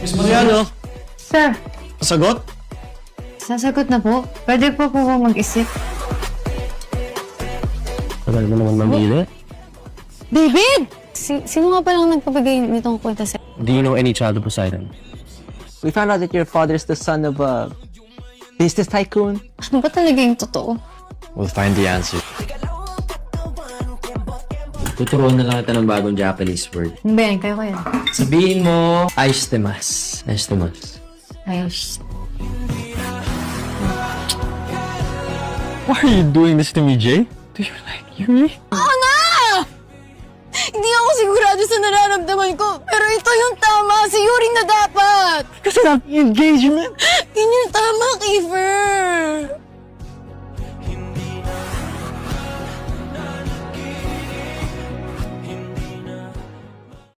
Miss Mariano, Sir, sagot? sasagot na po. Pwede po mag-isip. Tagal mo naman mamili. David! Sino nga palang nagpabigay nitong kwenta sir? Do you know any child of Poseidon? We found out that your father is the son of a business tycoon. Ano ba talaga yung totoo? We'll find the answer. Tuturuan na lang kita ng bagong Japanese word. Ano ba yan? Kayo. Sabihin mo, aishitemasu. Aishitemasu. Ayos. Why are you doing this to me, Jay? Do you like Yuri? Oo na! Hindi ako sigurado sa nararamdaman ko, pero ito yung tama. Si Yuri na dapat! Kasi natin engagement. Yun yung tama, Kiefer!